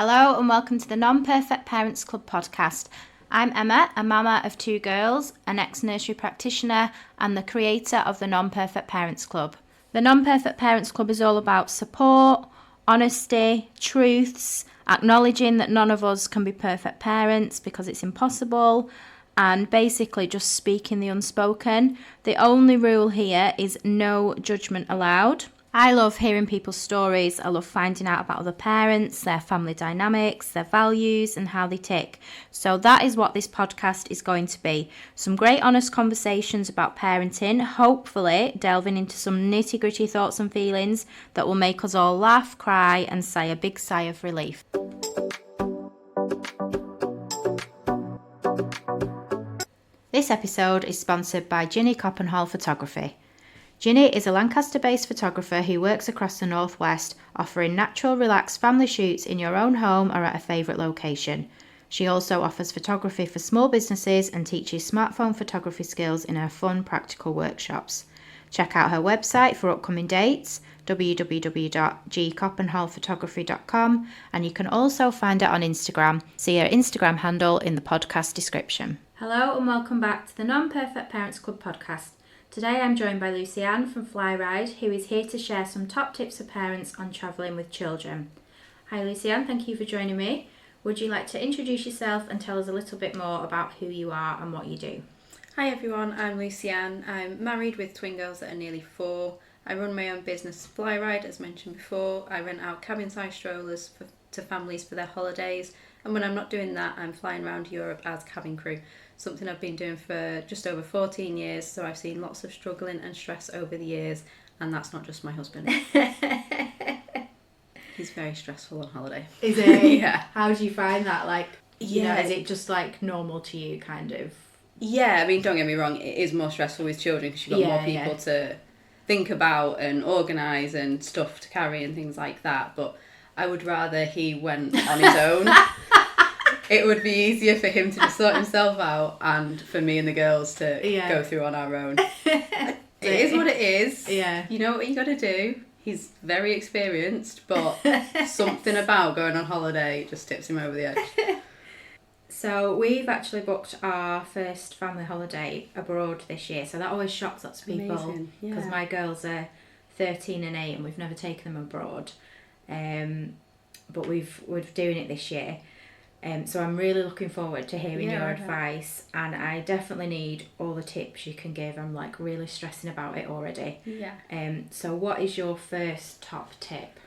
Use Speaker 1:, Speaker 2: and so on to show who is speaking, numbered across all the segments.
Speaker 1: Hello and welcome to the Non-Perfect Parents Club podcast. I'm Emma, a mama of 2 girls, an ex-nursery practitioner and the creator of the Non-Perfect Parents Club. The Non-Perfect Parents Club is all about support, honesty, truths, acknowledging that none of us can be perfect parents because it's impossible, and basically just speaking the unspoken. The only rule here is no judgment allowed. I love hearing people's stories. I love finding out about other parents, their family dynamics, their values and how they tick. So that is what this podcast is going to be. Some great honest conversations about parenting, hopefully delving into some nitty-gritty thoughts and feelings that will make us all laugh, cry and sigh a big sigh of relief. This episode is sponsored by Ginny Coppenhall Photography. Ginny is a Lancaster-based photographer who works across the Northwest, offering natural, relaxed family shoots in your own home or at a favourite location. She also offers photography for small businesses and teaches smartphone photography skills in her fun, practical workshops. Check out her website for upcoming dates, www.gcoppenhallphotography.com, and you can also find her on Instagram. See her Instagram handle in the podcast description. Hello and welcome back to the Non-Perfect Parents Club podcast. Today I'm joined by Lucianne from FlyRide's, who is here to share some top tips for parents on travelling with children. Hi Lucianne, thank you for joining me. Would you like to introduce yourself and tell us a little bit more about who you are and what you do?
Speaker 2: Hi everyone, I'm Lucianne. I'm married with twin girls that are nearly 4. I run my own business, FlyRide, as mentioned before. I rent out cabin-sized strollers to families for their holidays, and when I'm not doing that, I'm flying around Europe as cabin crew. Something I've been doing for just over 14 years, so I've seen lots of struggling and stress over the years, and that's not just my husband. He's very stressful on holiday.
Speaker 1: Is it?
Speaker 2: Yeah.
Speaker 1: How do you find that? You know,
Speaker 2: Yeah.
Speaker 1: is it just normal to you, kind of?
Speaker 2: Yeah, I mean, don't get me wrong, it is more stressful with children because you've got more people to think about and organise and stuff to carry and things like that, but I would rather he went on his own. It would be easier for him to just sort himself out and for me and the girls to go through on our own. It is what it is.
Speaker 1: Yeah.
Speaker 2: You know what you got to do. He's very experienced, but something about going on holiday just tips him over the edge.
Speaker 1: So we've actually booked our first family holiday abroad this year, so that always shocks lots of people because my girls are 13 and 8 and we've never taken them abroad, but we're doing it this year. So I'm really looking forward to hearing your advice, and I definitely need all the tips you can give. I'm really stressing about it already.
Speaker 2: Yeah.
Speaker 1: So what is your first top tip?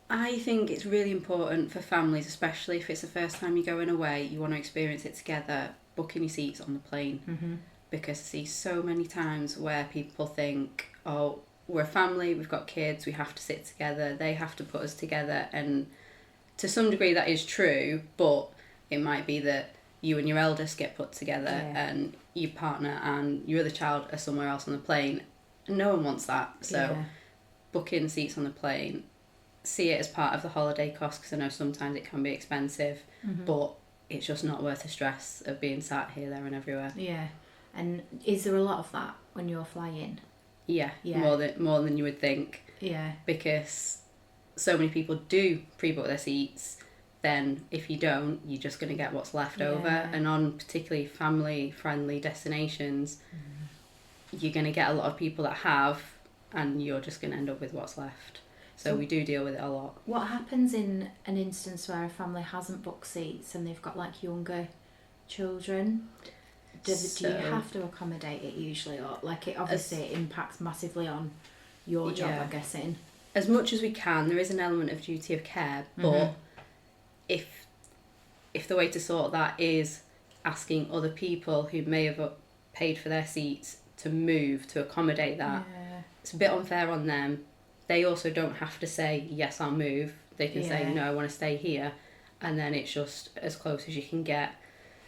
Speaker 2: I think it's really important for families, especially if it's the first time you're going away, you want to experience it together, booking your seats on the plane.
Speaker 1: Mm-hmm.
Speaker 2: Because I see so many times where people think, oh, we're a family, we've got kids, we have to sit together, they have to put us together, and to some degree that is true, but it might be that you and your eldest get put together and your partner and your other child are somewhere else on the plane. No one wants that. So booking seats on the plane, see it as part of the holiday cost, because I know sometimes it can be expensive, but it's just not worth the stress of being sat here, there and everywhere.
Speaker 1: Yeah. And is there a lot of that when you're flying?
Speaker 2: Yeah. More than you would think.
Speaker 1: Yeah.
Speaker 2: Because so many people do pre-book their seats, then if you don't, you're just going to get what's left over. And on particularly family-friendly destinations, you're going to get a lot of people that have, and you're just going to end up with what's left. So we do deal with it a lot. What
Speaker 1: happens in an instance where a family hasn't booked seats and they've got younger children? Do you have to accommodate it usually, or it obviously impacts massively on your job, I'm guessing?
Speaker 2: As much as we can, there is an element of duty of care, but if the way to sort that is asking other people who may have paid for their seats to move to accommodate that, it's a bit unfair on them. They also don't have to say, yes, I'll move. They can say, no, I want to stay here, and then it's just as close as you can get.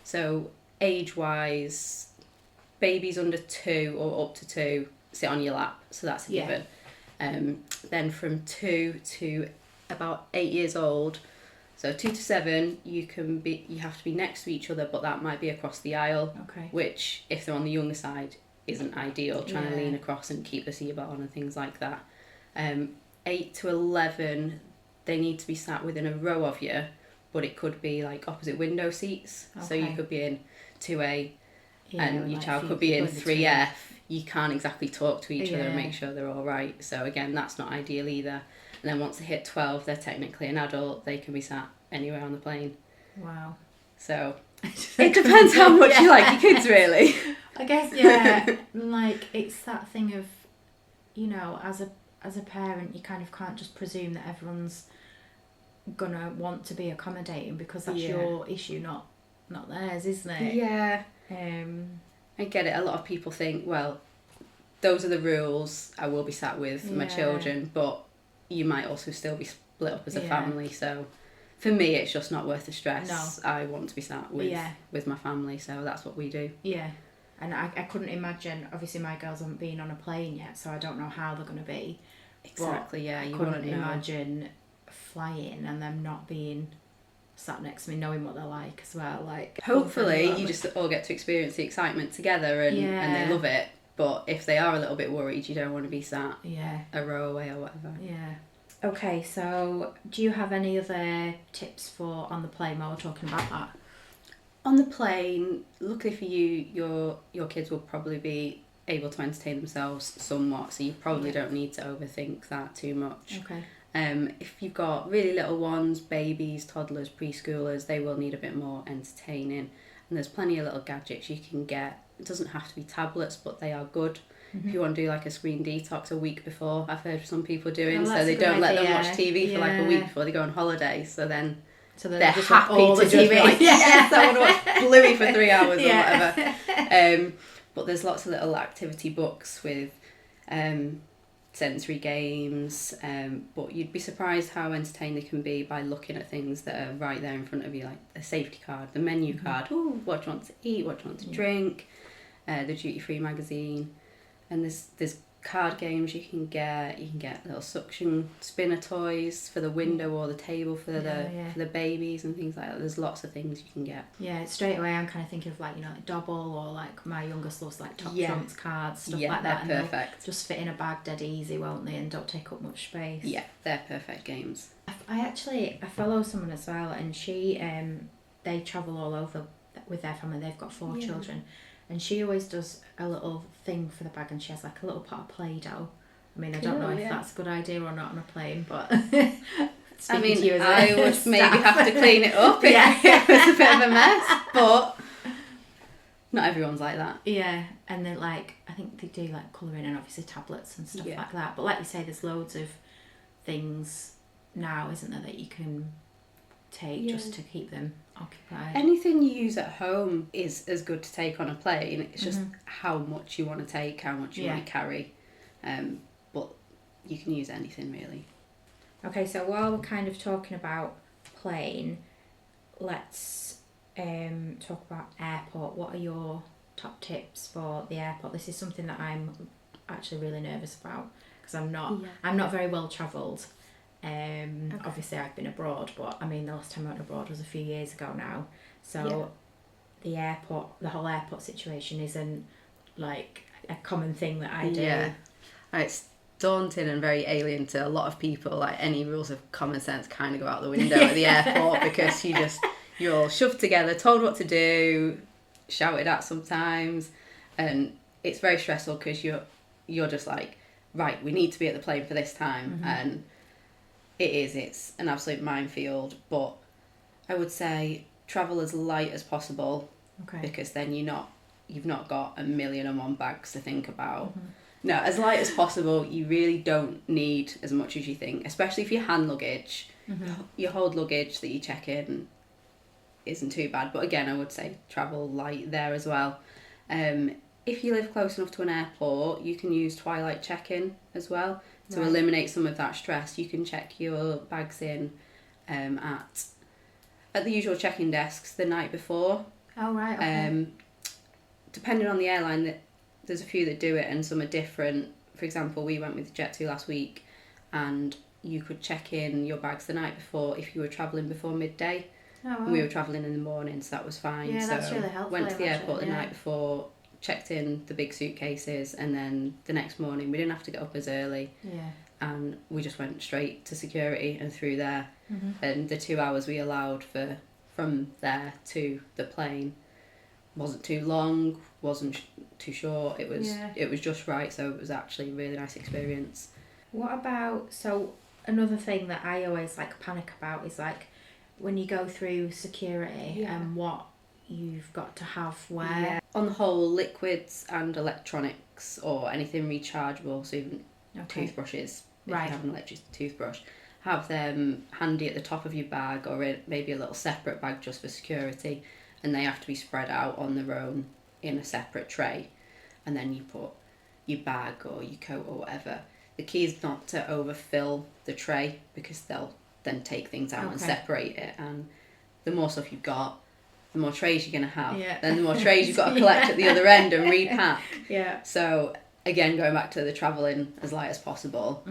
Speaker 2: So age-wise, babies under 2 or up to 2 sit on your lap, so that's a given. Then from 2 to about 8 years old, so 2 to 7, you have to be next to each other, but that might be across the aisle, which if they're on the younger side isn't ideal, trying to lean across and keep the seatbelt on and things like that. 8 to 11, they need to be sat within a row of you, but it could be like opposite window seats. Okay. So you could be in 2A and your child could be in 3F. You can't exactly talk to each other and make sure they're all right. So again, that's not ideal either. And then once they hit 12, they're technically an adult. They can be sat anywhere on the plane.
Speaker 1: Wow.
Speaker 2: So it depends how much you like your kids, really.
Speaker 1: I guess, like, it's that thing of, you know, as a parent, you kind of can't just presume that everyone's gonna want to be accommodating, because that's your issue, not theirs, isn't it?
Speaker 2: Yeah. I get it. A lot of people think, well, those are the rules. I will be sat with my children, but you might also still be split up as a family. So for me, it's just not worth the stress. No. I want to be sat with my family, so that's what we do. Yeah.
Speaker 1: And I couldn't imagine, obviously my girls haven't been on a plane yet, so I don't know how they're going to be.
Speaker 2: Exactly, yeah.
Speaker 1: You couldn't imagine flying and them not being sat next to me, knowing what they're like as well. Like,
Speaker 2: hopefully you just all get to experience the excitement together and they love it. But if they are a little bit worried, you don't want to be sat a row away or whatever. Yeah. Okay, so do you have any other tips for on the plane while we're talking about that? On the plane, luckily for you, your kids will probably be able to entertain themselves somewhat, so you probably don't need to overthink that too much. Okay. If you've got really little ones, babies, toddlers, preschoolers, they will need a bit more entertaining. And there's plenty of little gadgets you can get. It doesn't have to be tablets, but they are good. Mm-hmm. If you want to do like a screen detox a week before, I've heard some people doing, so they don't let them watch TV for like a week before they go on holiday. So then they're happy to just be like, yes, I want to watch Bluey for 3 hours or whatever. But there's lots of little activity books with sensory games, but you'd be surprised how entertained they can be by looking at things that are right there in front of you, like a safety card, the menu card, what do you want to eat, what do you want to drink, the duty-free magazine, and there's card games you can get little suction spinner toys for the window or the table for the babies and things like that. There's lots of things you can get. Yeah, straight away I'm kind of thinking of like, you know, like Dobble, or like my youngest loves like Top Trumps cards, stuff like that. They're perfect. They'll just fit in a bag dead easy, won't they, and don't take up much space. Yeah, they're perfect games. I follow someone as well, and she they travel all over with their family. They've got 4 children. And she always does a little thing for the bag, and she has like a little pot of Play-Doh. I mean, I don't know if that's a good idea or not on a plane, but I mean, I would maybe have to clean it up if it was a bit of a mess, but not everyone's like that. Yeah, and then like, I think they do like colouring and obviously tablets and stuff like that. But like you say, there's loads of things now, isn't there, that you can take just to keep them occupied. Anything you use at home is as good to take on a plane. It's just how much you want to take, how much you want to carry. But you can use anything really. Okay, so while we're kind of talking about plane, let's talk about airport. What are your top tips for the airport? This is something that I'm actually really nervous about, because I'm not very well travelled. Obviously I've been abroad, but I mean the last time I went abroad was a few years ago now, so the whole airport situation isn't like a common thing that I do. It's daunting and very alien to a lot of people. Like, any rules of common sense kind of go out the window at the airport, because you're all shoved together, told what to do, shouted at sometimes, and it's very stressful because you're just like, right, we need to be at the plane for this time, and it's an absolute minefield. But I would say travel as light as possible, because then you've not got 1,000,001 bags to think about. No, as light as possible. You really don't need as much as you think, especially if you hand luggage. Your hold luggage that you check in isn't too bad, but again, I would say travel light there as well. If you live close enough to an airport, you can use twilight check-in as well to eliminate some of that stress. You can check your bags in at the usual check-in desks the night before. Oh, right, okay. Depending on the airline, there's a few that do it and some are different. For example, we went with Jet2 last week, and you could check in your bags the night before if you were travelling before midday. Oh, wow. And we were travelling in the morning, so that was fine. Yeah, that's really helpful. Went to the airport the night before, checked in the big suitcases, and then the next morning we didn't have to get up as early.
Speaker 1: Yeah.
Speaker 2: And we just went straight to security and through there.
Speaker 1: Mm-hmm.
Speaker 2: And the 2 hours we allowed from there to the plane wasn't too long, wasn't too short. It was just right. So it was actually a really nice experience.
Speaker 1: What about, so another thing that I always like panic about is like when you go through security and what you've got to have where.
Speaker 2: Yeah. On the whole, liquids and electronics or anything rechargeable, so even toothbrushes, if you have an electric toothbrush, have them handy at the top of your bag, or maybe a little separate bag just for security, and they have to be spread out on their own in a separate tray, and then you put your bag or your coat or whatever. The key is not to overfill the tray, because they'll then take things out and separate it, and the more stuff you've got, the more trays you're going to have. Then the more trays you've got to collect at the other end and repack. So again, going back to the travelling as light as possible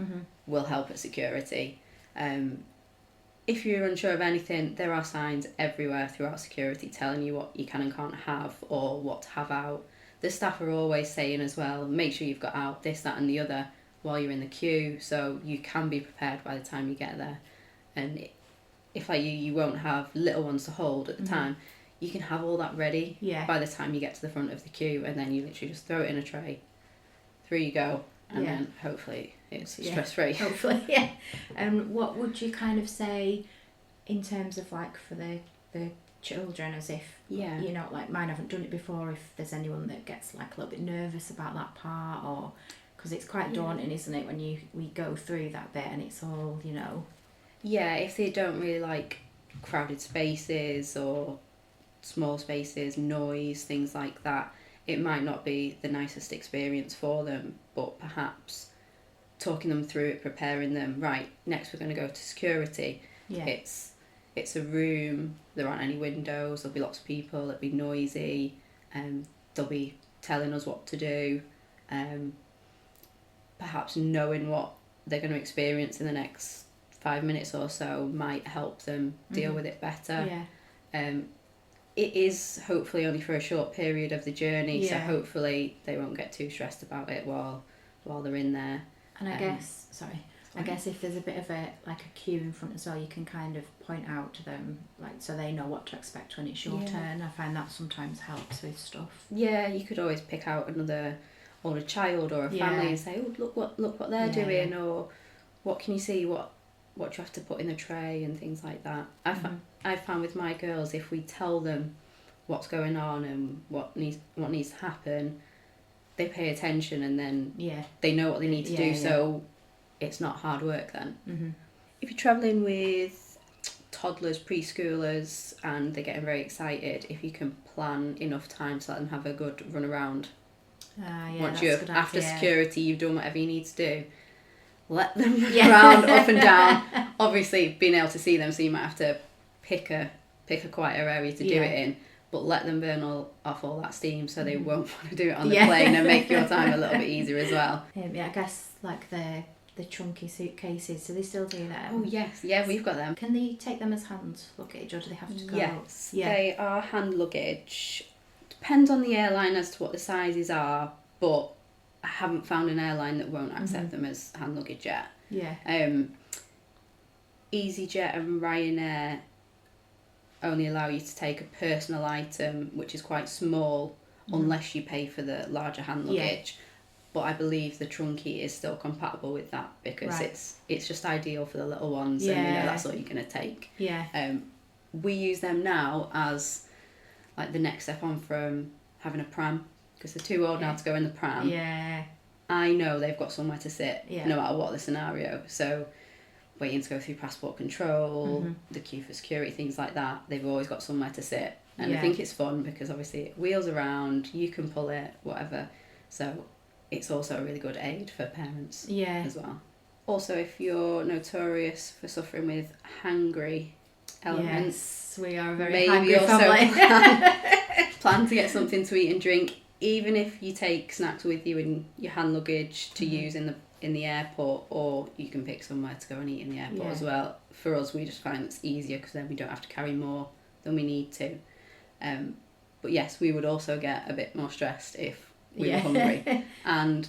Speaker 2: will help at security. If you're unsure of anything, there are signs everywhere throughout security telling you what you can and can't have, or what to have out. The staff are always saying as well, make sure you've got out this, that and the other while you're in the queue, so you can be prepared by the time you get there. And if like you won't have little ones to hold at the time, you can have all that ready by the time you get to the front of the queue, and then you literally just throw it in a tray, through you go, and then hopefully it's stress-free.
Speaker 1: Hopefully, yeah. And what would you kind of say in terms of like for the children, as if, you know, like mine haven't done it before, if there's anyone that gets like a little bit nervous about that part, or because it's quite daunting, isn't it, when we go through that bit and it's all, you know.
Speaker 2: Yeah, if they don't really like crowded spaces or small spaces, noise, things like that, it might not be the nicest experience for them, but perhaps talking them through it, preparing them, right, next we're going to go to security. It's a room, there aren't any windows, there'll be lots of people, it'll be noisy, and they'll be telling us what to do, perhaps knowing what they're going to experience in the next 5 minutes or so might help them deal with it better. It is hopefully only for a short period of the journey, so hopefully they won't get too stressed about it while they're in there.
Speaker 1: And I guess if there's a bit of a queue in front as well, you can kind of point out to them, like, so they know what to expect when it's your turn. I find that sometimes helps with stuff. Yeah,
Speaker 2: you could always pick out another older child or a family and say, oh, look what they're doing, or what can you see, what do you have to put in the tray, and things like that. I've found with my girls, if we tell them what's going on and what needs to happen, they pay attention, and then they know what they need to do. So it's not hard work then. If you're travelling with toddlers, preschoolers, and they're getting very excited, if you can plan enough time to let them have a good run around. Once you're after security, you've done whatever you need to do. Let them run around up and down. Obviously, being able to see them, so you might have to pick a quieter area to do it in. But let them burn off all that steam, so they won't want to do it on the plane, and make your time a little bit easier as well.
Speaker 1: I guess like the chunky suitcases, do they still do that?
Speaker 2: Oh yes, we've got them.
Speaker 1: Can they take them as hand luggage, or do they have to go?
Speaker 2: Yes, they are hand luggage. Depends on the airline as to what the sizes are, but I haven't found an airline that won't accept them as hand luggage yet. EasyJet and Ryanair only allow you to take a personal item, which is quite small, unless you pay for the larger hand luggage. But I believe the trunky is still compatible with that, because it's just ideal for the little ones, and that's all you're going to take. We use them now as like the next step on from having a pram, because they're too old now to go in the pram. I know they've got somewhere to sit, no matter what the scenario. So waiting to go through passport control, the queue for security, things like that, they've always got somewhere to sit. And I think it's fun, because obviously it wheels around, you can pull it, whatever. So it's also a really good aid for parents as well. Also, if you're notorious for suffering with hangry elements,
Speaker 1: we are a very hungry family.
Speaker 2: Plan to get something to eat and drink, even if you take snacks with you in your hand luggage to use in the airport, or you can pick somewhere to go and eat in the airport as well. For us, we just find it's easier, because then we don't have to carry more than we need to. But yes, we would also get a bit more stressed if we were hungry. And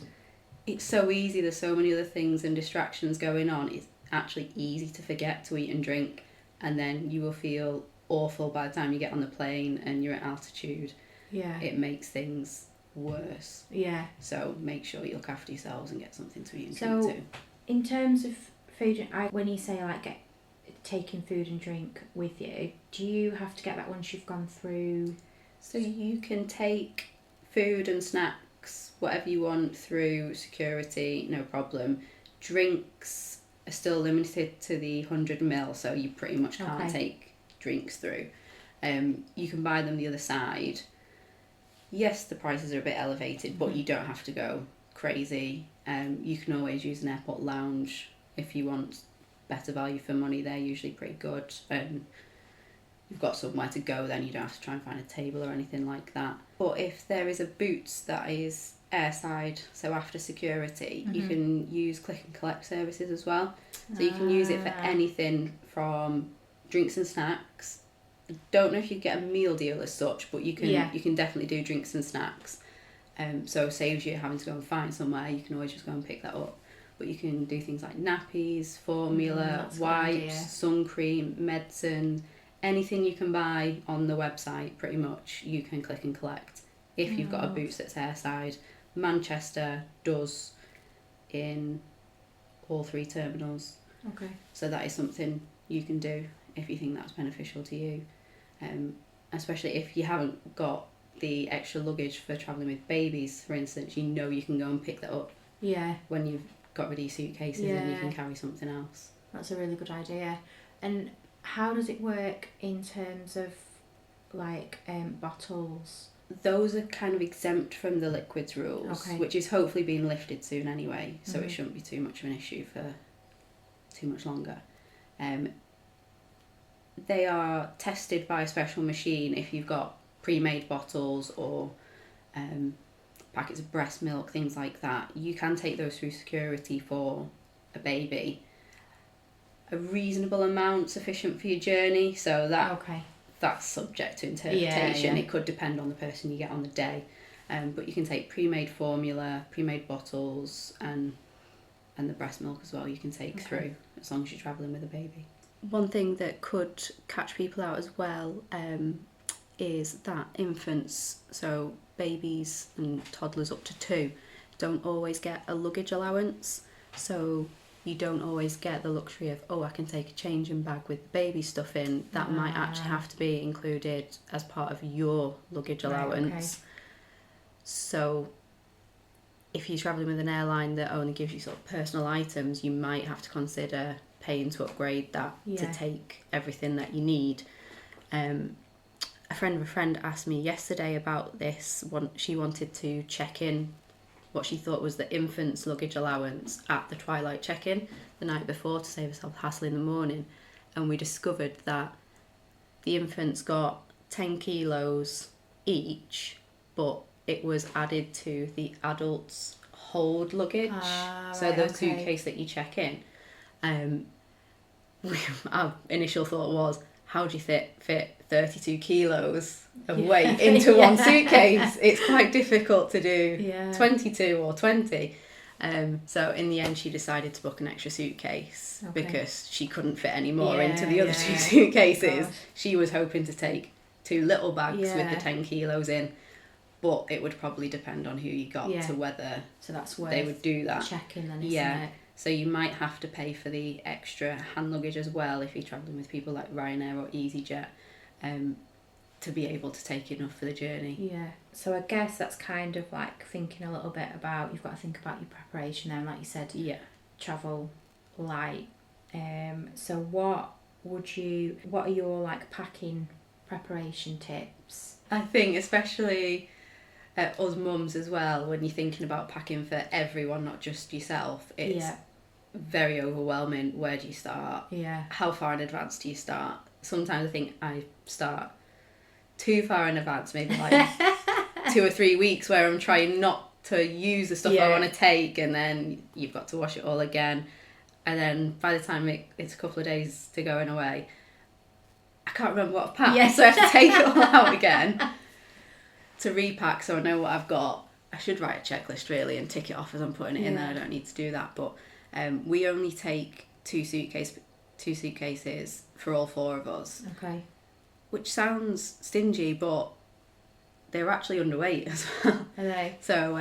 Speaker 2: it's so easy, there's so many other things and distractions going on. It's actually easy to forget to eat and drink, and then you will feel awful by the time you get on the plane and you're at altitude.
Speaker 1: Yeah.
Speaker 2: It makes things worse.
Speaker 1: Yeah.
Speaker 2: So make sure you look after yourselves and get something to eat and
Speaker 1: So,
Speaker 2: drink too.
Speaker 1: in terms of food, when you say like taking food and drink with you, do you have to get that once you've gone through?
Speaker 2: So you can take food and snacks, whatever you want, through security, no problem. Drinks are still limited to the 100ml, so you pretty much can't take drinks through. You can buy them the other side. Yes, the prices are a bit elevated, but you don't have to go crazy. You can always use an airport lounge if you want better value for money. They're usually pretty good. You've got somewhere to go, then you don't have to try and find a table or anything like that. But if there is a boot that is airside, so after security, you can use click and collect services as well. So you can use it for anything from drinks and snacks. I don't know if you get a meal deal as such, but you can definitely do drinks and snacks. So saves you having to go and find somewhere. You can always just go and pick that up. But you can do things like nappies, formula, wipes, sun cream, medicine, anything you can buy on the website, pretty much, you can click and collect. If you've got a Boots that's airside. Manchester does in all 3 terminals.
Speaker 1: Okay.
Speaker 2: So that is something you can do if you think that's beneficial to you. Especially if you haven't got the extra luggage for travelling with babies, for instance, you can go and pick that up.
Speaker 1: Yeah.
Speaker 2: When you've got rid of your suitcases and you can carry something else.
Speaker 1: That's a really good idea. And how does it work in terms of like bottles?
Speaker 2: Those are kind of exempt from the liquids rules, which is hopefully being lifted soon anyway, so it shouldn't be too much of an issue for too much longer. They are tested by a special machine if you've got pre-made bottles or packets of breast milk, things like that. You can take those through security for a baby. A reasonable amount sufficient for your journey, so that's subject to interpretation. It could depend on the person you get on the day, but you can take pre-made formula, pre-made bottles, and the breast milk as well. You can take through as long as you're travelling with a baby. One thing that could catch people out as well is that infants, so babies and toddlers up to 2, don't always get a luggage allowance. So you don't always get the luxury of, I can take a changing bag with baby stuff in. That might actually have to be included as part of your luggage allowance. So if you're travelling with an airline that only gives you sort of personal items, you might have to consider paying to upgrade that to take everything that you need. A friend of a friend asked me yesterday about this. She wanted to check in what she thought was the infant's luggage allowance at the twilight check-in the night before to save herself hassle in the morning, and we discovered that the infants got 10 kilos each, but it was added to the adults' hold luggage, the suitcase that you check in. Our initial thought was, how do you fit 32 kilos of weight into one suitcase? It's quite difficult to do 22 or 20. So in the end she decided to book an extra suitcase because she couldn't fit any more into the other 2 suitcases. She was hoping to take 2 little bags with the 10 kilos in, but it would probably depend on who you got to whether they would do that.
Speaker 1: Checking then, isn't it?
Speaker 2: So you might have to pay for the extra hand luggage as well if you're travelling with people like Ryanair or EasyJet, to be able to take enough for the journey.
Speaker 1: Yeah. So I guess that's kind of like thinking a little bit about, you've got to think about your preparation then, like you said, travel light. So what are your like packing preparation tips?
Speaker 2: I think especially us mums as well, when you're thinking about packing for everyone, not just yourself, it's very overwhelming. Where do you start? How far in advance do you start? Sometimes I think I start too far in advance, maybe like 2 or 3 weeks, where I'm trying not to use the stuff I want to take, and then you've got to wash it all again, and then by the time it's a couple of days to going away, I can't remember what I've packed, so I have to take it all out again. to repack so I know what I've got, I should write a checklist really and tick it off as I'm putting it in there. I don't need to do that. But we only take two suitcases for all 4 of us.
Speaker 1: Okay.
Speaker 2: Which sounds stingy, but they're actually underweight as well.
Speaker 1: Are they?
Speaker 2: So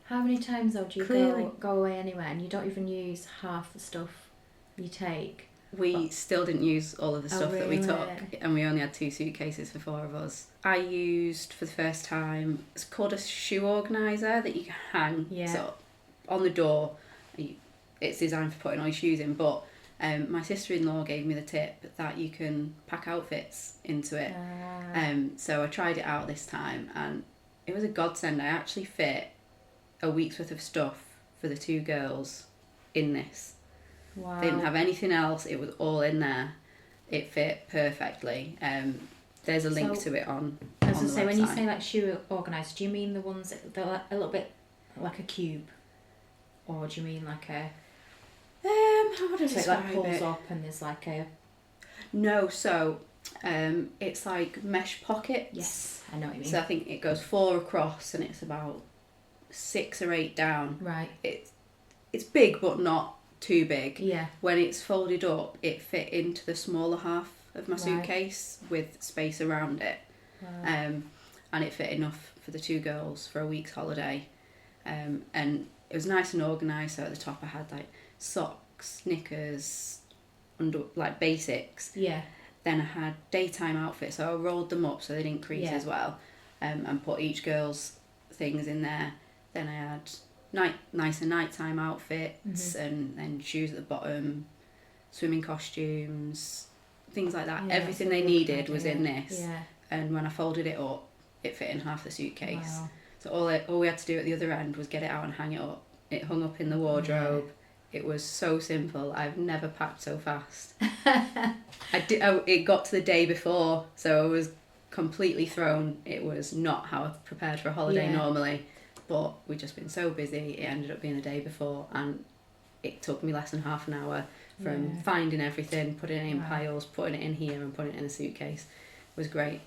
Speaker 1: how many times though do you
Speaker 2: clearly,
Speaker 1: go away anywhere and you don't even use half the stuff you take?
Speaker 2: We still didn't use all of the stuff that we
Speaker 1: really?
Speaker 2: took, and we only had 2 suitcases for 4 of us. I used for the first time, it's called a shoe organiser that you can hang so on the door. It's designed for putting all your shoes in, but my sister-in-law gave me the tip that you can pack outfits into it. So I tried it out this time and it was a godsend. I actually fit a week's worth of stuff for the 2 girls in this.
Speaker 1: Wow.
Speaker 2: They didn't have anything else. It was all in there. It fit perfectly. There's a link to it on the website.
Speaker 1: When you say like shoe organiser, do you mean the ones that they're a little bit like a cube, or do you mean like a?
Speaker 2: How would I describe
Speaker 1: it like pulls
Speaker 2: it?
Speaker 1: up and there's like a.
Speaker 2: No, so it's like mesh pockets.
Speaker 1: Yes, I know what you mean.
Speaker 2: So I think it goes 4 across and it's about 6 or 8 down.
Speaker 1: Right.
Speaker 2: It's big but not too big.
Speaker 1: Yeah.
Speaker 2: When it's folded up, it fit into the smaller half of my suitcase with space around it.
Speaker 1: Wow.
Speaker 2: And it fit enough for the 2 girls for a week's holiday. And it was nice and organised. So at the top I had like socks, knickers, like basics.
Speaker 1: Yeah.
Speaker 2: Then I had daytime outfits, so I rolled them up so they didn't crease as well, and put each girl's things in there. Then I had nicer nighttime outfits, and then shoes at the bottom, swimming costumes, things like that. Everything they needed was in this. Yeah. And when I folded it up, it fit in half the suitcase. Wow. So all we had to do at the other end was get it out and hang it up. It hung up in the wardrobe. Yeah. It was so simple. I've never packed so fast. It got to the day before, so I was completely thrown. It was not how I prepared for a holiday normally, but we'd just been so busy. It ended up being the day before, and it took me less than half an hour from finding everything, putting it in piles, putting it in here, and putting it in a suitcase. It was great.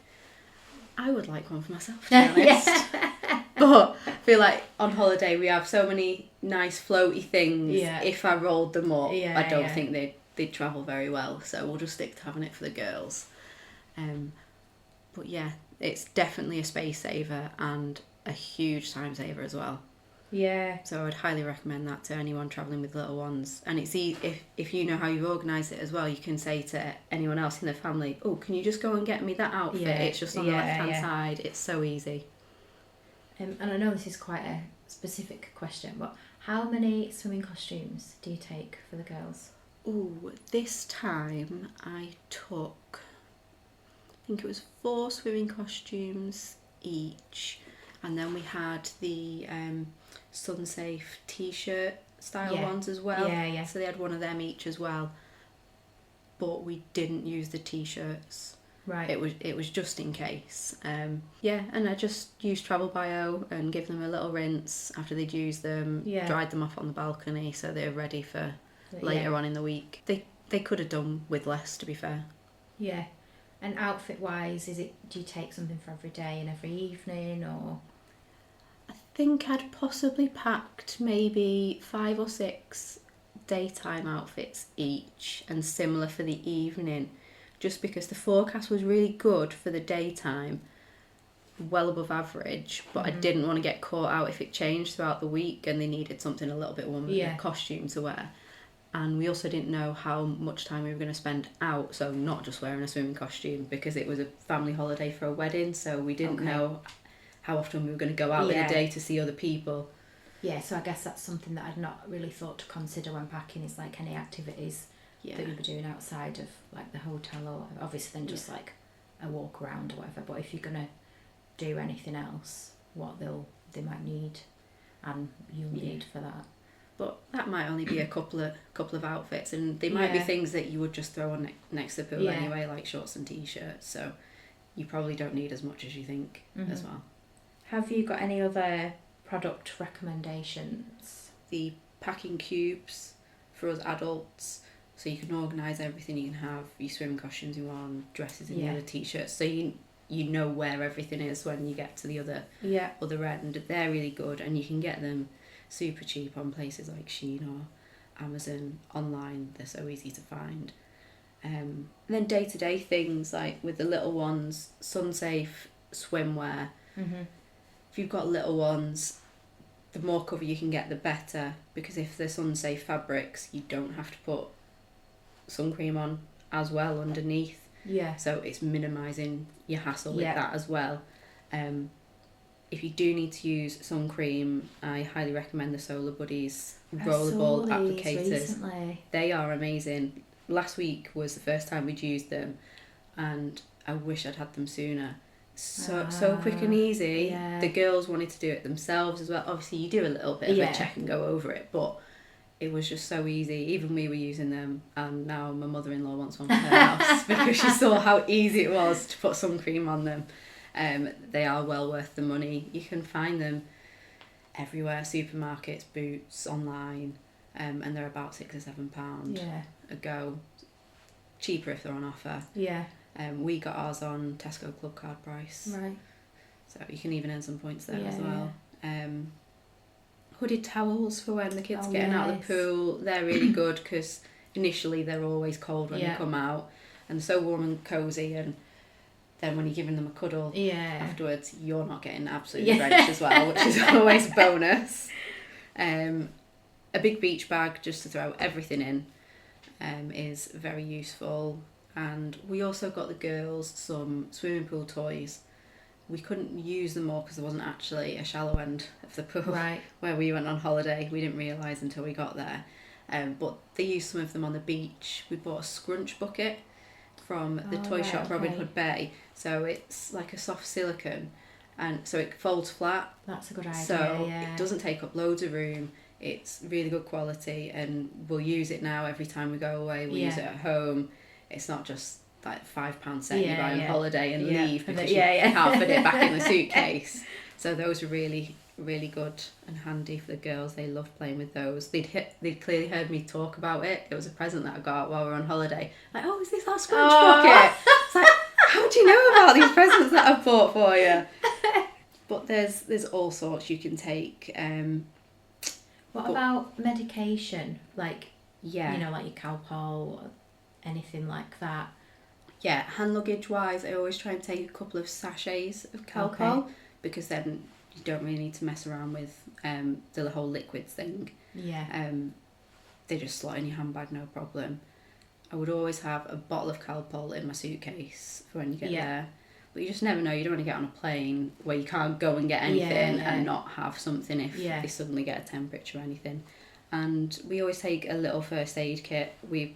Speaker 2: I would like one for myself, to be honest. But I feel like on holiday we have so many nice floaty things. Yeah. If I rolled them up, I don't think they'd travel very well. So we'll just stick to having it for the girls. But yeah, it's definitely a space saver and a huge time saver as well. Yeah. So I would highly recommend that to anyone travelling with little ones. And it's if you know how you've organised it as well, you can say to anyone else in the family, oh, can you just go and get me that outfit? Yeah. It's just on the left-hand side. It's so easy.
Speaker 1: And I know this is quite a specific question, but how many swimming costumes do you take for the girls?
Speaker 2: Ooh, this time I took, I think it was 4 swimming costumes each, and then we had the sun-safe t-shirt style ones as well. Yeah. So they had one of them each as well, but we didn't use the t-shirts. Right. It was just in case. And I just used Travel Bio and give them a little rinse after they'd used them. Yeah. Dried them off on the balcony so they're ready for later on in the week. They could have done with less, to be fair. Yeah.
Speaker 1: And outfit wise, do you take something for every day and every evening, or?
Speaker 2: I think I'd possibly packed maybe 5 or 6 daytime outfits each, and similar for the evening. Just because the forecast was really good for the daytime, well above average, but I didn't want to get caught out if it changed throughout the week and they needed something a little bit warmer, a costume to wear. And we also didn't know how much time we were going to spend out, so not just wearing a swimming costume, because it was a family holiday for a wedding, so we didn't know how often we were going to go out in a day to see other people.
Speaker 1: Yeah, so I guess that's something that I'd not really thought to consider when packing, is like any activities that you were doing outside of like the hotel, or obviously then just like a walk around or whatever. But if you're gonna do anything else, what they might need and you'll need for that.
Speaker 2: But that might only be a couple of outfits, and they might be things that you would just throw on next to the pool anyway, like shorts and t-shirts. So you probably don't need as much as you think as well.
Speaker 1: Have you got any other product recommendations?
Speaker 2: The packing cubes for us adults. So you can organise everything. You can have your swimming costumes in one, dresses in the other, t-shirts. So you you know where everything is when you get to the other end. They're really good, and you can get them super cheap on places like Shein or Amazon. Online, they're so easy to find. And then day-to-day things, like with the little ones, sun-safe swimwear. If you've got little ones, the more cover you can get, the better, because if they're sun-safe fabrics, you don't have to put sun cream on as well underneath. So it's minimising your hassle with that as well. If you do need to use sun cream, I highly recommend the Solar Buddies rollable applicators.
Speaker 1: Recently.
Speaker 2: They are amazing. Last week was the first time we'd used them, and I wish I'd had them sooner. So quick and easy. The girls wanted to do it themselves as well. Obviously you do a little bit of a check and go over it, but it was just so easy. Even we were using them, and now my mother-in-law wants one for her house because she saw how easy it was to put sun cream on them. They are well worth the money. You can find them everywhere, supermarkets, Boots, online, and they're about £6 or £7 a go. Cheaper if they're on offer. We got ours on Tesco Club Card price.
Speaker 1: Right.
Speaker 2: So you can even earn some points there as well. Hooded towels for when the kids are getting out of the pool. They're really good because initially they're always cold when they come out, and they're so warm and cosy, and then when you're giving them a cuddle afterwards, you're not getting absolutely drenched as well, which is always a bonus. A big beach bag just to throw everything in is very useful. And we also got the girls some swimming pool toys. We couldn't use them all because there wasn't actually a shallow end of the pool where we went on holiday. We didn't realise until we got there. But they used some of them on the beach. We bought a scrunch bucket from the toy shop Robin Hood Bay. So it's like a soft silicone, and so it folds flat.
Speaker 1: That's a good idea.
Speaker 2: So it doesn't take up loads of room. It's really good quality, and we'll use it now every time we go away. We use it at home. It's not just like £5 set you buy on holiday and leave because you can't fit it back in the suitcase. So those are really, really good and handy for the girls. They love playing with those. They'd clearly heard me talk about it. It was a present that I got while we were on holiday. Like, oh, is this our scrunch bucket? It's like, how do you know about these presents that I've bought for you? But there's all sorts you can take.
Speaker 1: What about medication? Like, you know, like your Calpol, anything like that?
Speaker 2: Yeah, hand luggage wise, I always try and take a couple of sachets of Calpol because then you don't really need to mess around with the whole liquids thing. They just slot in your handbag, no problem. I would always have a bottle of Calpol in my suitcase for when you get there. But you just never know. You don't want to get on a plane where you can't go and get anything and not have something if they suddenly get a temperature or anything. And we always take a little first aid kit. We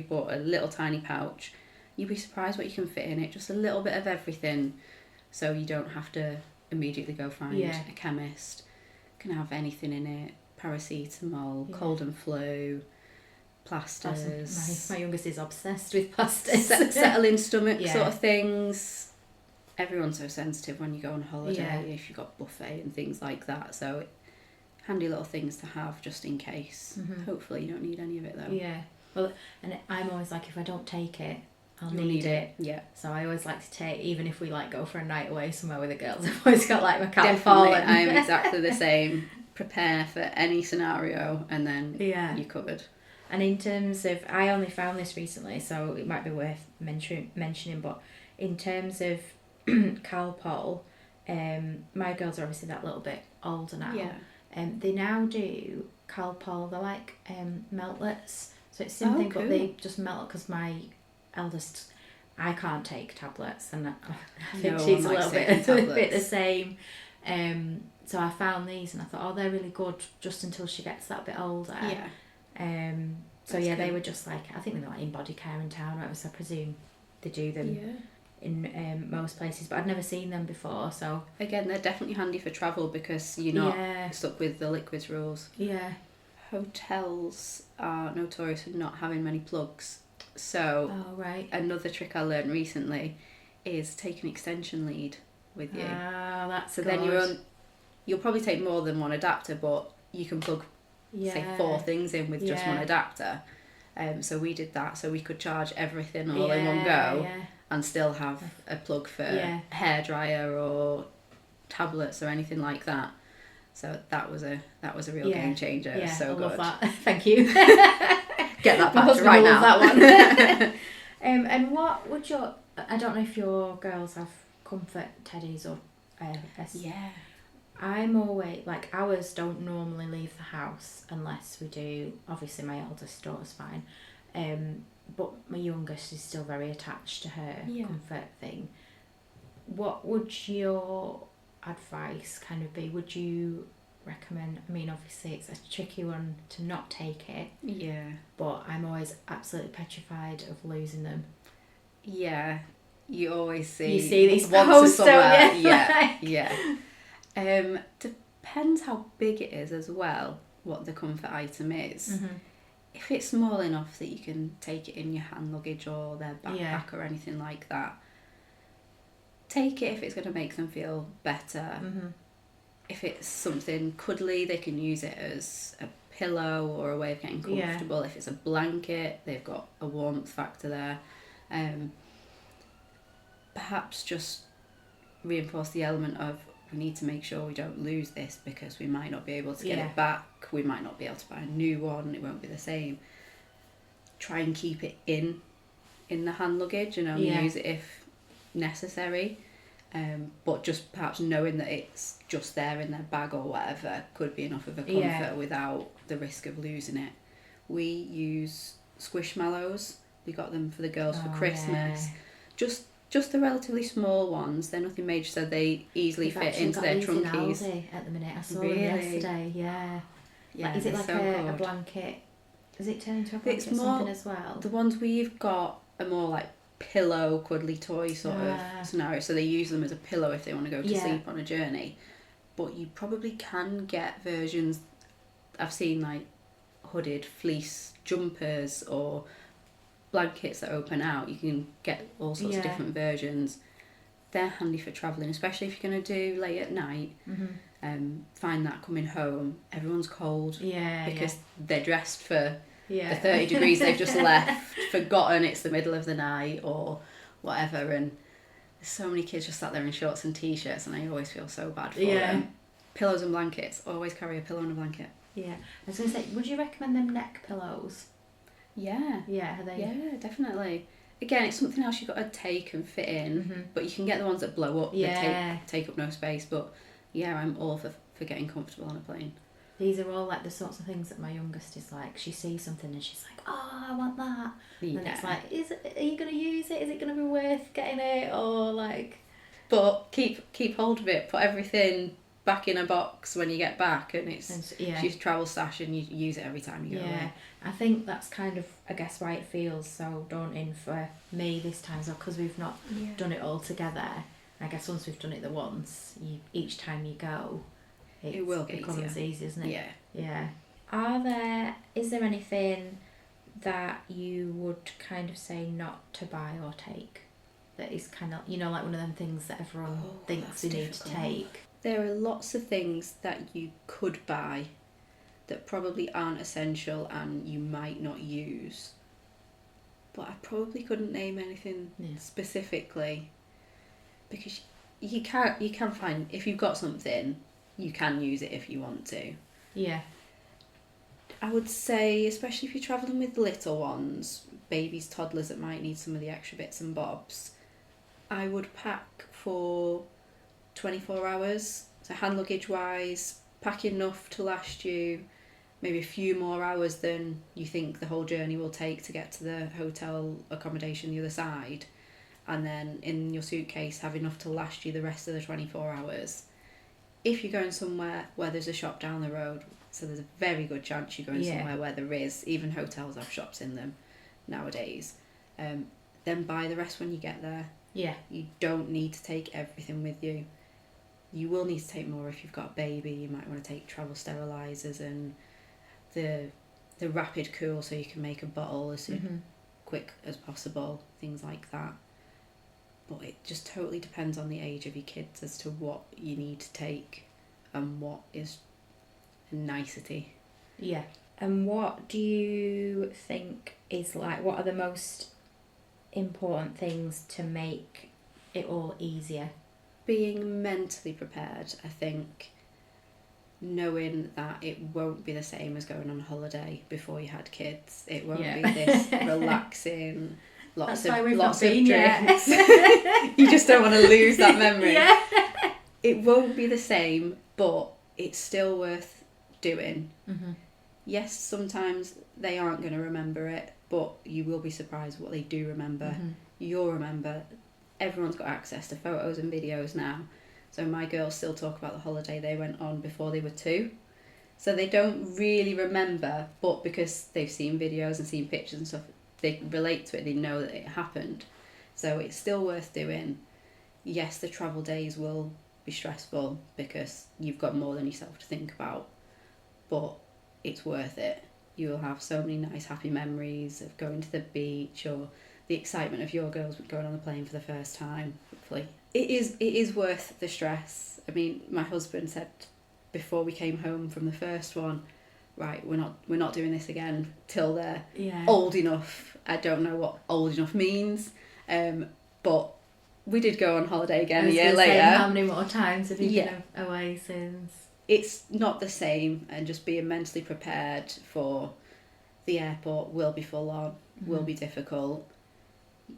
Speaker 2: bought a little tiny pouch. You'd be surprised what you can fit in it. Just a little bit of everything, so you don't have to immediately go find a chemist. Can have anything in it: paracetamol, cold and flu, plasters.
Speaker 1: My youngest is obsessed with plasters.
Speaker 2: Settling stomach sort of things. Everyone's so sensitive when you go on holiday if you've got buffet and things like that. So handy little things to have just in case. Hopefully you don't need any of it though.
Speaker 1: Yeah. Well, and I'm always like, if I don't take it, I'll need it.
Speaker 2: Yeah.
Speaker 1: So I always like to take, even if we like go for a night away somewhere with the girls, I've always got like my Calpol.
Speaker 2: Definitely, I'm exactly the same. Prepare for any scenario, and then you're covered.
Speaker 1: And in terms of, I only found this recently, so it might be worth mentioning, but in terms of Calpol, my girls are obviously that little bit older now. They now do Calpol, they're like meltlets. So it's something, but they just melt, because my eldest, I can't take tablets, and I think she's a little bit the same. So I found these and I thought, oh, they're really good just until she gets that bit older. So they were just like, I think they were like in body care in town, right? So I presume they do them in most places, but I'd never seen them before. So
Speaker 2: again, they're definitely handy for travel because you're not stuck with the liquids rules. Hotels are notorious for not having many plugs. So another trick I learned recently is take an extension lead with you.
Speaker 1: That's
Speaker 2: so good. Then you'll probably take more than one adapter, but you can plug say 4 things in with just one adapter. So we did that, so we could charge everything all in one go, and still have a plug for a hairdryer or tablets or anything like that. So that was a real game changer.
Speaker 1: Yeah,
Speaker 2: so
Speaker 1: I
Speaker 2: good.
Speaker 1: love that. Thank you.
Speaker 2: Get that patch right now.
Speaker 1: That one. And what would I don't know if your girls have comfort teddies or
Speaker 2: yeah.
Speaker 1: I'm always like, ours don't normally leave the house unless we do. Obviously my eldest daughter's fine, but my youngest is still very attached to her comfort thing. What would your advice kind of be? Would you recommend, I mean obviously it's a tricky one to not take it, but I'm always absolutely petrified of losing them.
Speaker 2: You always see
Speaker 1: these posts, don't you?
Speaker 2: Depends how big it is as well, what the comfort item is. If it's small enough that you can take it in your hand luggage or their backpack or anything like that, take it if it's going to make them feel better. If it's something cuddly, they can use it as a pillow or a way of getting comfortable. If it's a blanket, they've got a warmth factor there. Perhaps just reinforce the element of, we need to make sure we don't lose this because we might not be able to get it back. We might not be able to buy a new one. It won't be the same. Try and keep it in the hand luggage and only use it if necessary. But just perhaps knowing that it's just there in their bag or whatever could be enough of a comfort without the risk of losing it. We use Squishmallows. We got them for the girls for Christmas. Just the relatively small ones. They're nothing major, so they easily fit into their trunkies.
Speaker 1: In Aldi at the minute. I saw them yesterday. Yeah. Like, is it like a blanket? Does it turn into a blanket or something as well?
Speaker 2: The ones we've got are more like pillow, cuddly toy sort of scenario. So they use them as a pillow if they want to go to sleep on a journey. But you probably can get versions. I've seen like hooded fleece jumpers or blankets that open out. You can get all sorts of different versions. They're handy for travelling, especially if you're going to do late at night. Find that coming home, everyone's cold because they're dressed for the 30 degrees they've just left, forgotten it's the middle of the night or whatever, and there's so many kids just sat there in shorts and t-shirts, and I always feel so bad for them. Pillows and blankets, always carry a pillow and a blanket. I
Speaker 1: was going to say, would you recommend them neck pillows?
Speaker 2: Are they? Yeah, definitely. Again, it's something else you've got to take and fit in, but you can get the ones that blow up that take up no space. But I'm all for getting comfortable on a plane.
Speaker 1: These are all like the sorts of things that my youngest is like. She sees something and she's like, oh, I want that. And it's like, are you going to use it? Is it going to be worth getting it? Or like...
Speaker 2: But keep hold of it. Put everything back in a box when you get back, and she's travel stash, and you use it every time you go away.
Speaker 1: I think that's kind of, I guess, why it feels so daunting for me this time, so because we've not done it all together. I guess once we've done it the once, each time you go, it will become easy, isn't it? Is there anything that you would kind of say not to buy or take that is kind of, like one of them things that everyone thinks they need to take?
Speaker 2: There are lots of things that you could buy that probably aren't essential and you might not use. But I probably couldn't name anything specifically, because you can find, if you've got something, you can use it if you want to. I would say, especially if you're travelling with little ones, babies, toddlers that might need some of the extra bits and bobs, I would pack for 24 hours. So hand luggage wise, pack enough to last you maybe a few more hours than you think the whole journey will take to get to the hotel accommodation the other side, and then in your suitcase have enough to last you the rest of the 24 hours. If you're going somewhere where there's a shop down the road, so there's a very good chance you're going somewhere where there is, even hotels have shops in them nowadays, then buy the rest when you get there. You don't need to take everything with you. You will need to take more if you've got a baby. You might want to take travel sterilisers and the rapid cool, so you can make a bottle as quick as possible, things like that. But it just totally depends on the age of your kids as to what you need to take and what is a nicety.
Speaker 1: And what do you think is like, what are the most important things to make it all easier?
Speaker 2: Being mentally prepared, I think. Knowing that it won't be the same as going on holiday before you had kids. It won't be this relaxing, lots of drinks. You just don't want to lose that memory.
Speaker 1: Yeah.
Speaker 2: It won't be the same, but it's still worth doing.
Speaker 1: Mm-hmm.
Speaker 2: Yes, sometimes they aren't going to remember it, but you will be surprised what they do remember.
Speaker 1: Mm-hmm.
Speaker 2: You'll remember. Everyone's got access to photos and videos now. So my girls still talk about the holiday they went on before they were 2. So they don't really remember, but because they've seen videos and seen pictures and stuff, they relate to it, they know that it happened. So it's still worth doing. Yes, the travel days will be stressful because you've got more than yourself to think about, but it's worth it. You will have so many nice happy memories of going to the beach, or the excitement of your girls going on the plane for the first time, hopefully. It is worth the stress. I mean, my husband said before we came home from the first one, right, we're not doing this again till they're old enough. I don't know what old enough means, but we did go on holiday again a year later.
Speaker 1: How many more times have you been away since?
Speaker 2: It's not the same, and just being mentally prepared for the airport will be full on, will be difficult.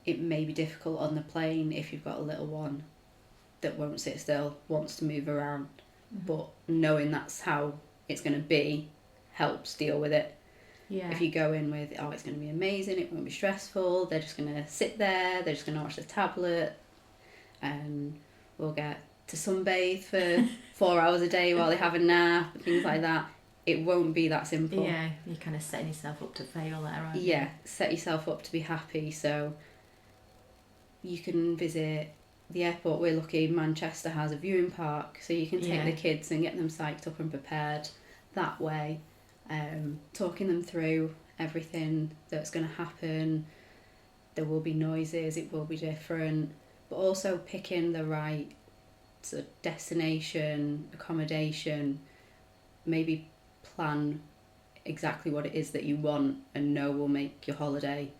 Speaker 2: It may be difficult on the plane if you've got a little one that won't sit still, wants to move around. But knowing that's how it's going to be helps deal with it. Yeah. If you go in with, oh, it's going to be amazing, it won't be stressful, they're just going to sit there, they're just going to watch the tablet, and we'll get to sunbathe for 4 hours a day while they have a nap and things like that. It won't be that simple.
Speaker 1: Yeah, you're kind of setting yourself up to fail there, aren't you?
Speaker 2: Yeah, set yourself up to be happy. So you can visit the airport. We're lucky Manchester has a viewing park, so you can take the kids and get them psyched up and prepared that way, talking them through everything that's going to happen. There will be noises, it will be different, but also picking the right sort of destination, accommodation, maybe plan exactly what it is that you want and know will make your holiday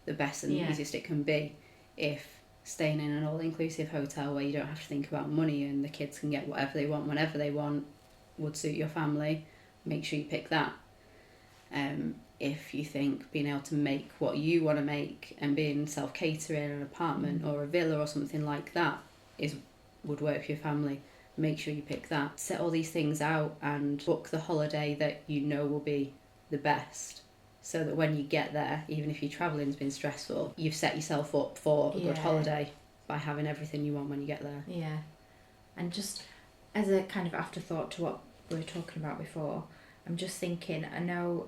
Speaker 2: the best and the easiest it can be. If staying in an all-inclusive hotel where you don't have to think about money and the kids can get whatever they want whenever they want would suit your family, make sure you pick that. If you think being able to make what you want to make and being self-catering in an apartment or a villa or something like that would work for your family, make sure you pick that. Set all these things out and book the holiday that you know will be the best, so that when you get there, even if your travelling's been stressful, you've set yourself up for a good holiday by having everything you want when you get there. Yeah.
Speaker 1: And just as a kind of afterthought to what we were talking about before, I'm just thinking, I know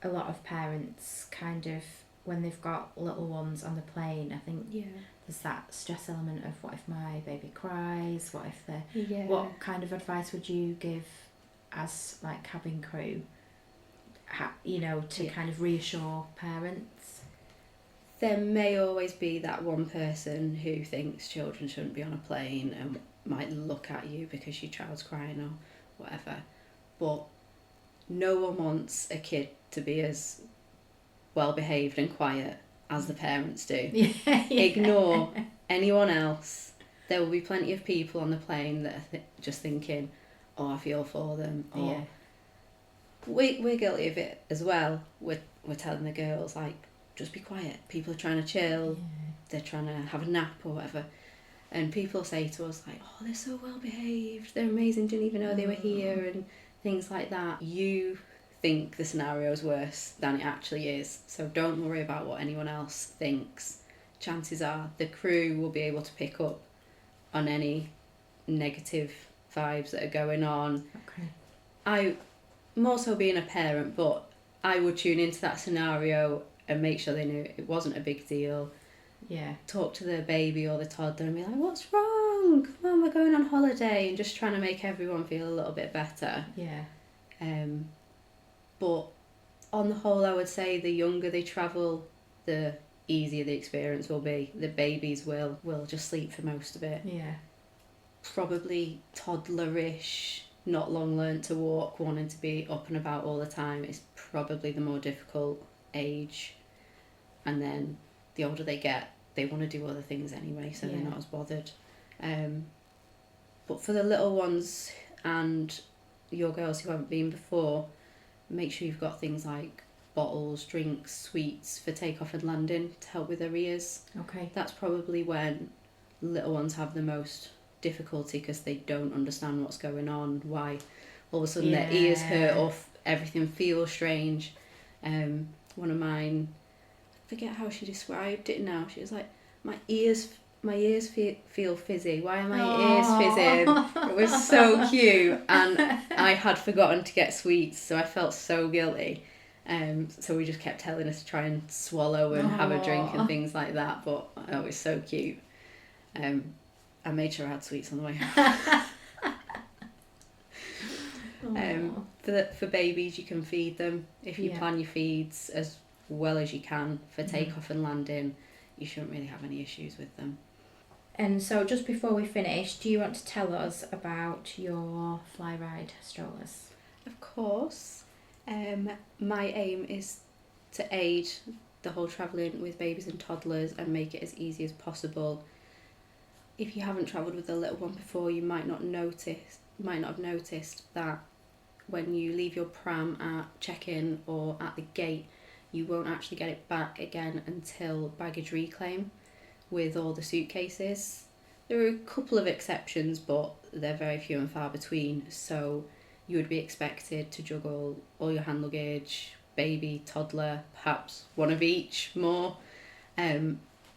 Speaker 1: a lot of parents kind of, when they've got little ones on the plane, I think there's that stress element of what if my baby cries, what if they're... What kind of advice would you give as like cabin crew, to kind of reassure parents?
Speaker 2: There may always be that one person who thinks children shouldn't be on a plane and might look at you because your child's crying or whatever, but no one wants a kid to be as well behaved and quiet as the parents do. Ignore anyone else. There will be plenty of people on the plane that are just thinking, oh, I feel for them, or we're guilty of it as well. We're telling the girls, like, just be quiet, people are trying to chill, they're trying to have a nap or whatever, and people say to us like, oh, they're so well behaved, they're amazing, didn't even know they were here, and things like that. You think the scenario is worse than it actually is, so don't worry about what anyone else thinks. Chances are the crew will be able to pick up on any negative vibes that are going on. I, more so being a parent, but I would tune into that scenario and make sure they knew it wasn't a big deal. Talk to the baby or the toddler and be like, what's wrong? Come on, we're going on holiday, and just trying to make everyone feel a little bit better. But on the whole, I would say the younger they travel, the easier the experience will be. The babies will just sleep for most of it. Probably toddlerish, not long learnt to walk, wanting to be up and about all the time is probably the more difficult age. And then the older they get, they want to do other things anyway, so they're not as bothered. But for the little ones and your girls who haven't been before, make sure you've got things like bottles, drinks, sweets for takeoff and landing to help with their ears.
Speaker 1: Okay.
Speaker 2: That's probably when little ones have the most difficulty, because they don't understand what's going on, why all of a sudden their ears hurt or everything feels strange. One of mine, I forget how she described it now, she was like, my ears feel fizzy, why are my ears fizzing? It was so cute, and I had forgotten to get sweets, so I felt so guilty. So we just kept telling her to try and swallow and have a drink and things like that, but it was so cute. I made sure I had sweets on the way home. For babies, you can feed them. If you plan your feeds as well as you can for takeoff and landing, you shouldn't really have any issues with them.
Speaker 1: And so just before we finish, do you want to tell us about your FlyRide strollers?
Speaker 2: Of course. My aim is to aid the whole travelling with babies and toddlers and make it as easy as possible. If you haven't travelled with a little one before, you might not have noticed that when you leave your pram at check-in or at the gate, you won't actually get it back again until baggage reclaim with all the suitcases. There are a couple of exceptions, but they're very few and far between, so you would be expected to juggle all your hand luggage, baby, toddler, perhaps one of each more,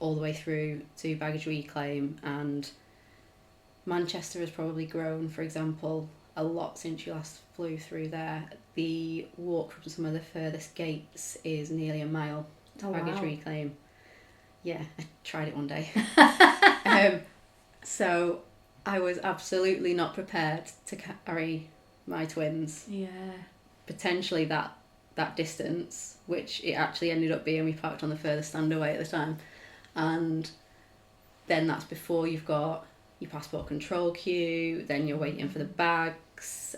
Speaker 2: all the way through to baggage reclaim. And Manchester has probably grown, for example, a lot since you last flew through there. The walk from some of the furthest gates is nearly a mile to baggage reclaim. Yeah, I tried it one day. So I was absolutely not prepared to carry my twins.
Speaker 1: Yeah.
Speaker 2: Potentially that distance, which it actually ended up being. We parked on the furthest stand away at the time. And then that's before you've got your passport control queue, then you're waiting for the bags,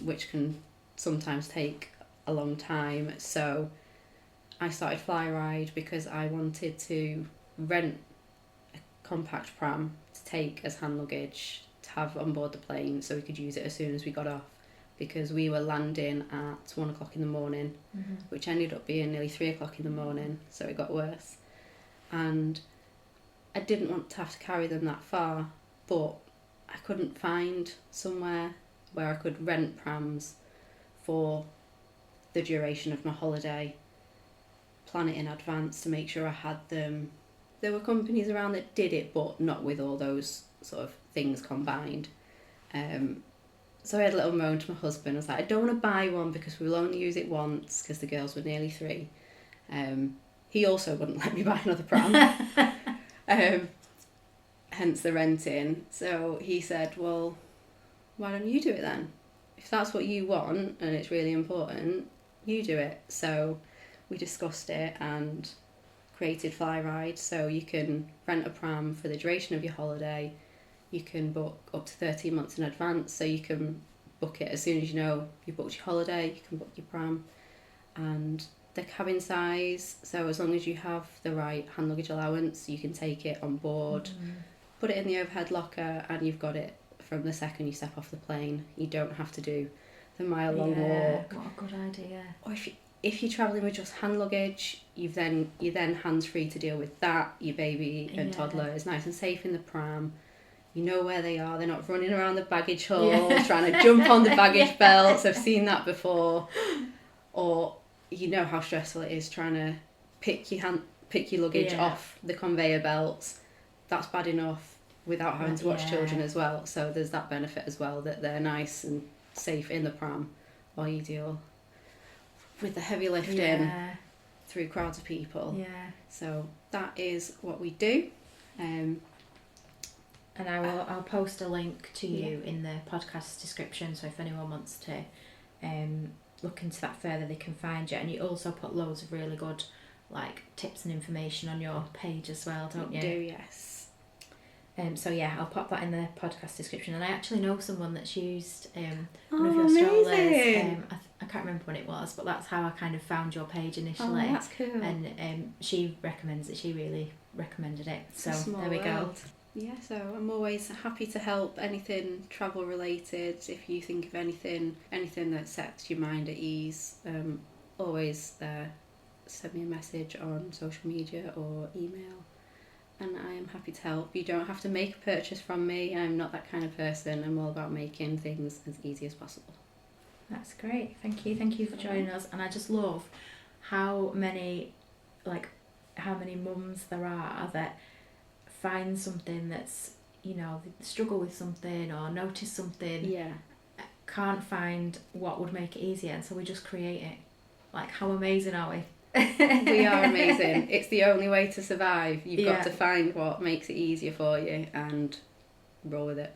Speaker 2: which can sometimes take a long time. So I started FlyRide because I wanted to rent a compact pram to take as hand luggage to have on board the plane, so we could use it as soon as we got off, because we were landing at 1 o'clock in the morning, which ended up being nearly 3 o'clock in the morning, so it got worse. And I didn't want to have to carry them that far, but I couldn't find somewhere where I could rent prams for the duration of my holiday, plan it in advance to make sure I had them. There were companies around that did it, but not with all those sort of things combined. So I had a little moan to my husband. I was like, I don't want to buy one because we will only use it once, because the girls were nearly 3. He also wouldn't let me buy another pram. Hence the renting. So he said, well, why don't you do it then? If that's what you want and it's really important, you do it. So we discussed it and created FlyRide's, so you can rent a pram for the duration of your holiday. You can book up to 13 months in advance, so you can book it as soon as you know you've booked your holiday. You can book your pram, and the cabin size, so as long as you have the right hand luggage allowance, you can take it on board, put it in the overhead locker, and you've got it from the second you step off the plane. You don't have to do the mile-long walk.
Speaker 1: What a good idea.
Speaker 2: Or if you're travelling with just hand luggage, you're then hands-free to deal with that. Your baby and toddler is nice and safe in the pram. You know where they are. They're not running around the baggage hall trying to jump on the baggage belts. I've seen that before. Or you know how stressful it is trying to pick your luggage off the conveyor belts. That's bad enough without having to watch children as well. So there's that benefit as well, that they're nice and safe in the pram while you deal with the heavy lifting through crowds of people. So that is what we do.
Speaker 1: And I'll post a link to you in the podcast description, so if anyone wants to look into that further, they can find you. And you also put loads of really good tips and information on your page as well, don't you?
Speaker 2: I do, yes.
Speaker 1: So I'll pop that in the podcast description. And I actually know someone that's used one of your strollers. I can't remember when it was, but that's how I kind of found your page initially.
Speaker 2: Oh, that's cool.
Speaker 1: And she recommends it. She really recommended it. So
Speaker 2: Small
Speaker 1: there we go.
Speaker 2: world. Yeah, so I'm always happy to help anything travel related. If you think of anything that sets your mind at ease, always there. Send me a message on social media or email, and I am happy to help. You don't have to make a purchase from me. I'm not that kind of person. I'm all about making things as easy as possible.
Speaker 1: That's great. Thank you for joining us. And I just love how many mums there are that find something that's, you know, they struggle with something or notice something,
Speaker 2: Yeah,
Speaker 1: can't find what would make it easier, and so we just create it. Like, how amazing are we?
Speaker 2: we are amazing. It's the only way to survive. You've
Speaker 1: Yeah.
Speaker 2: got to find what makes it easier for you and roll with it.